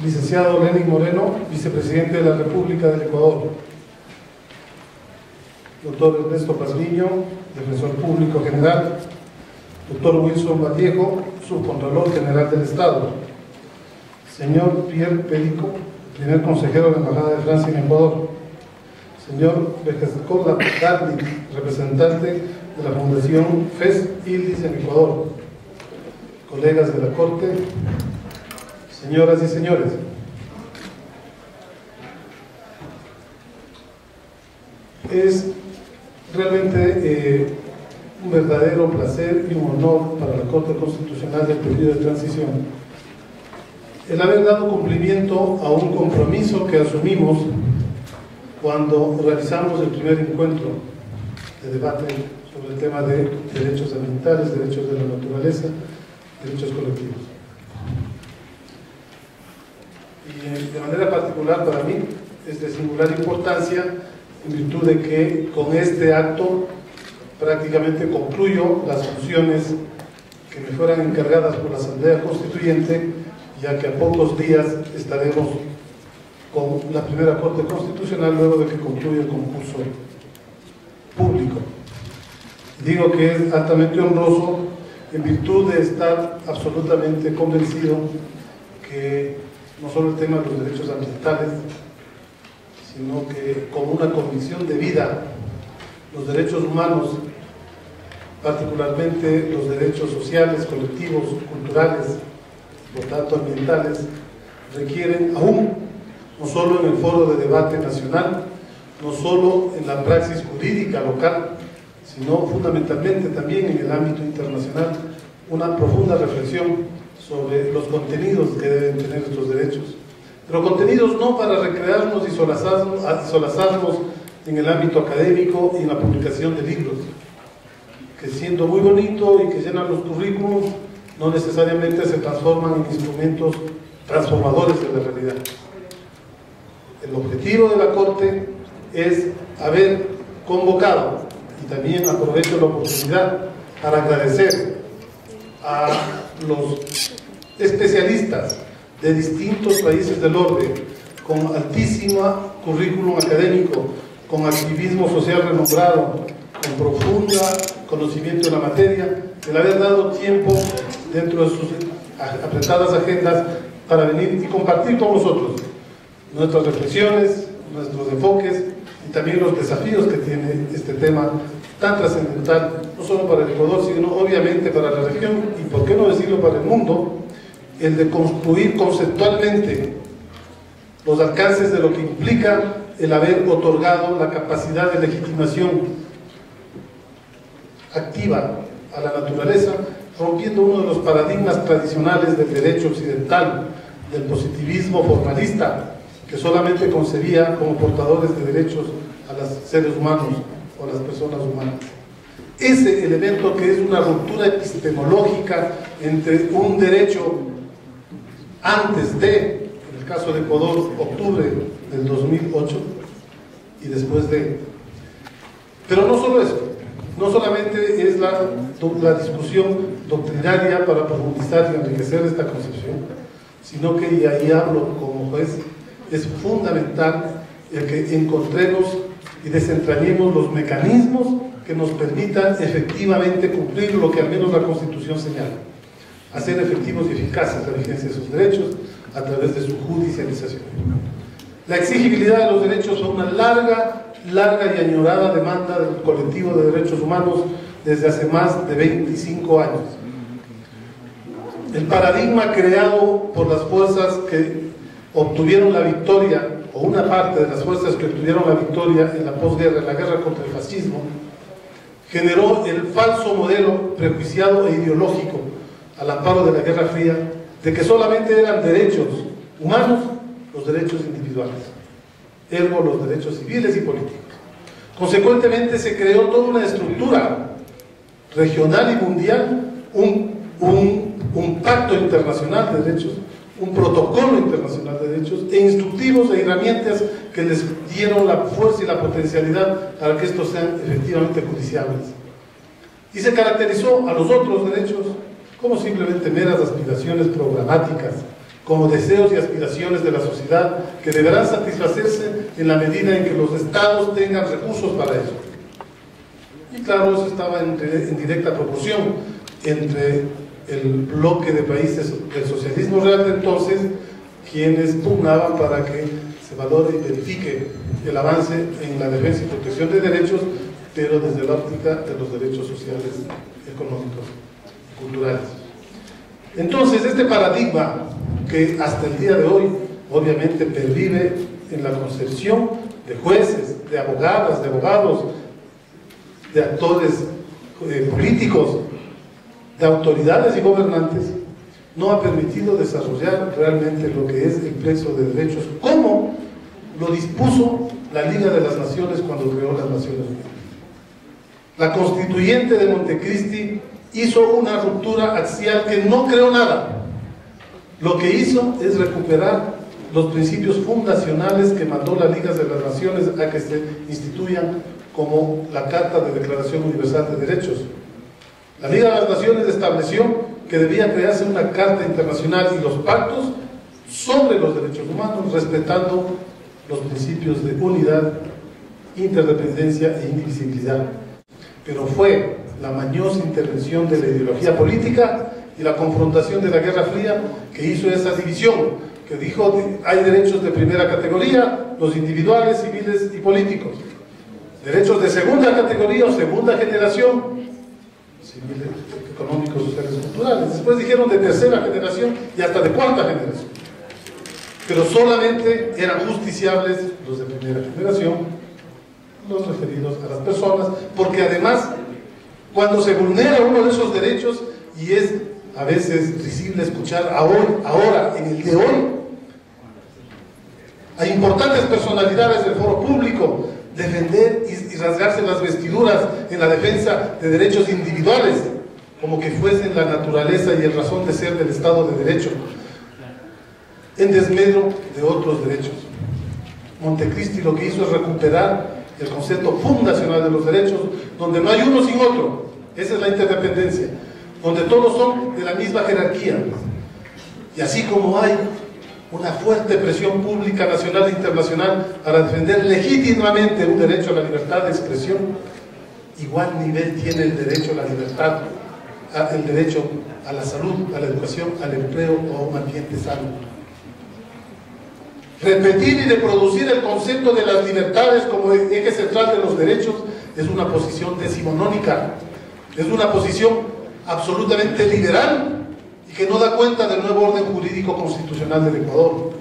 licenciado Lenín Moreno, vicepresidente de la República del Ecuador, doctor Ernesto Pazmiño, defensor público general, doctor Wilson Vallejo, subcontralor general del Estado, señor Pierre Perico, primer consejero de la Embajada de Francia en Ecuador, señor Becascola Darli, representante de la Fundación FES ILDIS en Ecuador, colegas de la Corte, señoras y señores. Es realmente un verdadero placer y un honor para la Corte Constitucional del periodo de transición el haber dado cumplimiento a un compromiso que asumimos cuando realizamos el primer encuentro de debate sobre el tema de derechos ambientales, derechos de la naturaleza, derechos colectivos. Y de manera particular para mí es de singular importancia en virtud de que con este acto prácticamente concluyo las funciones que me fueran encargadas por la Asamblea Constituyente, ya que a pocos días estaremos con la primera Corte Constitucional luego de que concluya el concurso público. Digo que es altamente honroso en virtud de estar absolutamente convencido que no solo el tema de los derechos ambientales, sino que como una convicción de vida, los derechos humanos, particularmente los derechos sociales, colectivos, culturales, por tanto ambientales, requieren aún, no solo en el foro de debate nacional, no solo en la praxis jurídica local, sino fundamentalmente también en el ámbito internacional, una profunda reflexión sobre los contenidos que deben tener estos derechos. Pero contenidos no para recrearnos y solazarnos en el ámbito académico y en la publicación de libros, que siendo muy bonito y que llenan los currículums, no necesariamente se transforman en instrumentos transformadores de la realidad. El objetivo de la Corte es haber convocado, y también aprovecho la oportunidad para agradecer a los especialistas de distintos países del orbe, con altísima currículum académico, con activismo social renombrado, con profunda conocimiento de la materia, el haber dado tiempo dentro de sus apretadas agendas para venir y compartir con nosotros nuestras reflexiones, nuestros enfoques y también los desafíos que tiene este tema tan trascendental, no solo para el Ecuador, sino obviamente para la región y, por qué no decirlo, para el mundo, el de construir conceptualmente los alcances de lo que implica el haber otorgado la capacidad de legitimación activa a la naturaleza, rompiendo uno de los paradigmas tradicionales del derecho occidental, del positivismo formalista, que solamente concebía como portadores de derechos a los seres humanos o a las personas humanas. Ese elemento que es una ruptura epistemológica entre un derecho antes de, en el caso de Ecuador, octubre del 2008, y después de. Pero no solo eso, no solamente es la discusión doctrinaria para profundizar y enriquecer esta concepción, sino que, y ahí hablo como juez, es fundamental el que encontremos y desentrañemos los mecanismos que nos permitan efectivamente cumplir lo que al menos la Constitución señala: hacer efectivos y eficaces la vigencia de sus derechos a través de su judicialización. La exigibilidad de los derechos es una larga y añorada demanda del colectivo de derechos humanos desde hace más de 25 años. El paradigma creado por las fuerzas que obtuvieron la victoria, o una parte de las fuerzas que obtuvieron la victoria en la posguerra, en la guerra contra el fascismo, generó el falso modelo prejuiciado e ideológico al amparo de la Guerra Fría, de que solamente eran derechos humanos los derechos individuales, ergo los derechos civiles y políticos. Consecuentemente se creó toda una estructura regional y mundial, un pacto internacional de derechos, un protocolo internacional de derechos e instructivos e herramientas que les dieron la fuerza y la potencialidad para que estos sean efectivamente judiciables. Y se caracterizó a los otros derechos como simplemente meras aspiraciones programáticas como deseos y aspiraciones de la sociedad que deberán satisfacerse en la medida en que los estados tengan recursos para eso. Y claro, eso estaba en directa proporción entre el bloque de países del socialismo real de entonces, quienes pugnaban para que se valore y verifique el avance en la defensa y protección de derechos, pero desde la óptica de los derechos sociales, económicos y culturales. Entonces, este paradigma que hasta el día de hoy obviamente pervive en la concepción de jueces, de abogadas, de abogados, de actores políticos, de autoridades y gobernantes, no ha permitido desarrollar realmente lo que es el plexo de derechos, como lo dispuso la Liga de las Naciones cuando creó las Naciones Unidas. La constituyente de Montecristi hizo una ruptura axial que no creó nada. Lo que hizo es recuperar los principios fundacionales que mandó la Liga de las Naciones a que se instituyan como la Carta de Declaración Universal de Derechos. La Liga de las Naciones estableció que debía crearse una Carta Internacional y los pactos sobre los derechos humanos, respetando los principios de unidad, interdependencia e indivisibilidad. Pero fue la mañosa intervención de la ideología política y la confrontación de la Guerra Fría que hizo esa división, que dijo hay derechos de primera categoría, los individuales, civiles y políticos, derechos de segunda categoría o segunda generación, civiles, económicos, sociales y culturales. Después dijeron de tercera generación y hasta de cuarta generación, pero solamente eran justiciables los de primera generación, los referidos a las personas, porque además cuando se vulnera uno de esos derechos, y es a veces risible escuchar ahora, en el de hoy, a importantes personalidades del foro público defender y rasgarse las vestiduras en la defensa de derechos individuales, como que fuesen la naturaleza y el razón de ser del Estado de Derecho, en desmedro de otros derechos. Montecristi lo que hizo es recuperar el concepto fundacional de los derechos, donde no hay uno sin otro. Esa es la interdependencia, donde todos son de la misma jerarquía. Y así como hay una fuerte presión pública nacional e internacional para defender legítimamente un derecho a la libertad de expresión, igual nivel tiene el derecho a la libertad, el derecho a la salud, a la educación, al empleo o a un ambiente sano. Repetir y reproducir el concepto de las libertades como eje central de los derechos es una posición decimonónica, es una posición absolutamente liberal y que no da cuenta del nuevo orden jurídico constitucional del Ecuador,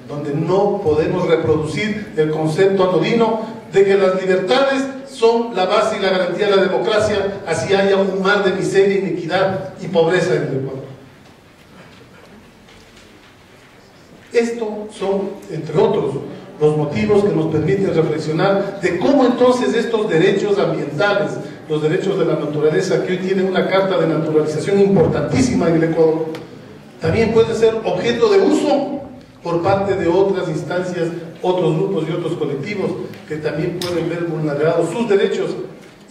donde no podemos reproducir el concepto anodino de que las libertades son la base y la garantía de la democracia, así haya un mar de miseria, iniquidad y pobreza en el Ecuador. Estos son, entre otros, los motivos que nos permiten reflexionar de cómo entonces estos derechos ambientales, los derechos de la naturaleza, que hoy tienen una carta de naturalización importantísima en el Ecuador, también pueden ser objeto de uso por parte de otras instancias, otros grupos y otros colectivos que también pueden ver vulnerados sus derechos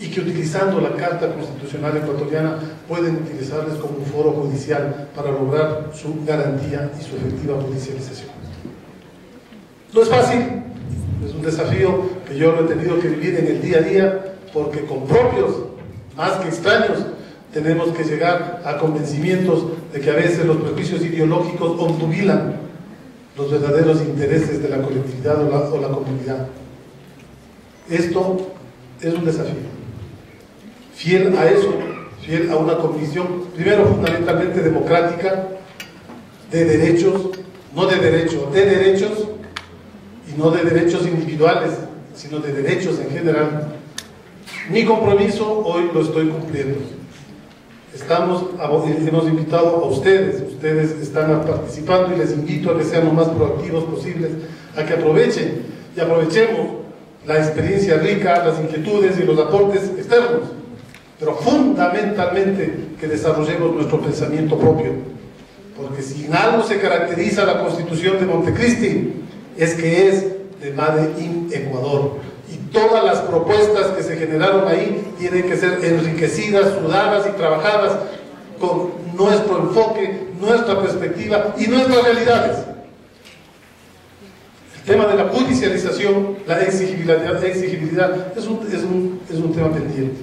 y que utilizando la Carta Constitucional Ecuatoriana pueden utilizarles como un foro judicial para lograr su garantía y su efectiva judicialización. No es fácil, es un desafío que yo lo he tenido que vivir en el día a día, porque con propios, más que extraños, tenemos que llegar a convencimientos de que a veces los prejuicios ideológicos obnubilan los verdaderos intereses de la colectividad o la comunidad. Esto es un desafío. Fiel a eso, fiel a una convicción, primero fundamentalmente democrática, de derechos, no de derecho, de derechos, y no de derechos individuales, sino de derechos en general. Mi compromiso hoy lo estoy cumpliendo. Hemos invitado a ustedes están participando y les invito a que sean lo más proactivos posibles, a que aprovechen y aprovechemos la experiencia rica, las inquietudes y los aportes externos, pero fundamentalmente que desarrollemos nuestro pensamiento propio, porque si en algo se caracteriza la Constitución de Montecristi es que es de Made in Ecuador, y todas las propuestas que se generaron ahí tienen que ser enriquecidas, sudadas y trabajadas con nuestro enfoque, nuestra perspectiva y nuestras realidades. El tema de la judicialización, la exigibilidad es un tema pendiente.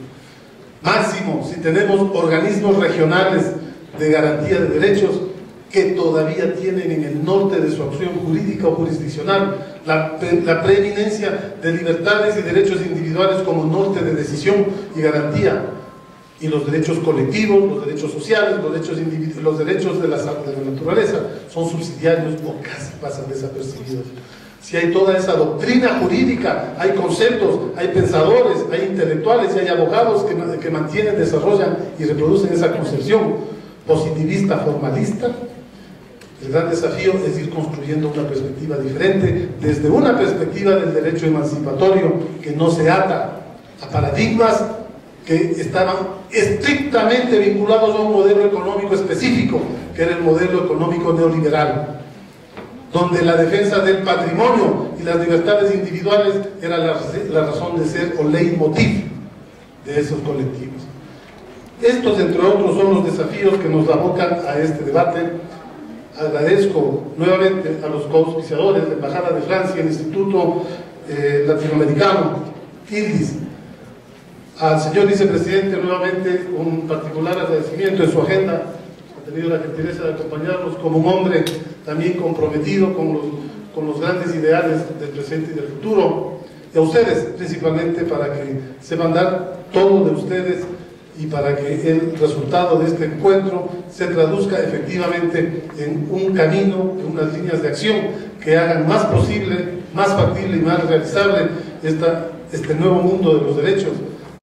Máximo, si tenemos organismos regionales de garantía de derechos que todavía tienen en el norte de su acción jurídica o jurisdiccional la preeminencia de libertades y derechos individuales como norte de decisión y garantía, y los derechos colectivos, los derechos sociales, los derechos de la naturaleza son subsidiarios o casi pasan desapercibidos. Si hay toda esa doctrina jurídica, hay conceptos, hay pensadores, hay intelectuales y hay abogados que mantienen, desarrollan y reproducen esa concepción positivista, formalista, el gran desafío es ir construyendo una perspectiva diferente, desde una perspectiva del derecho emancipatorio que no se ata a paradigmas que estaban estrictamente vinculados a un modelo económico específico, que era el modelo económico neoliberal, donde la defensa del patrimonio y las libertades individuales era la razón de ser o leitmotiv de esos colectivos. Estos, entre otros, son los desafíos que nos abocan a este debate. Agradezco nuevamente a los coauspiciadores, la Embajada de Francia, el Instituto Latinoamericano, ILDIS, al señor vicepresidente nuevamente un particular agradecimiento en su agenda. Ha tenido la gentileza de acompañarnos como un hombre también comprometido con los grandes ideales del presente y del futuro, y a ustedes principalmente, para que sepan dar todo de ustedes y para que el resultado de este encuentro se traduzca efectivamente en un camino, en unas líneas de acción que hagan más posible, más factible y más realizable este nuevo mundo de los derechos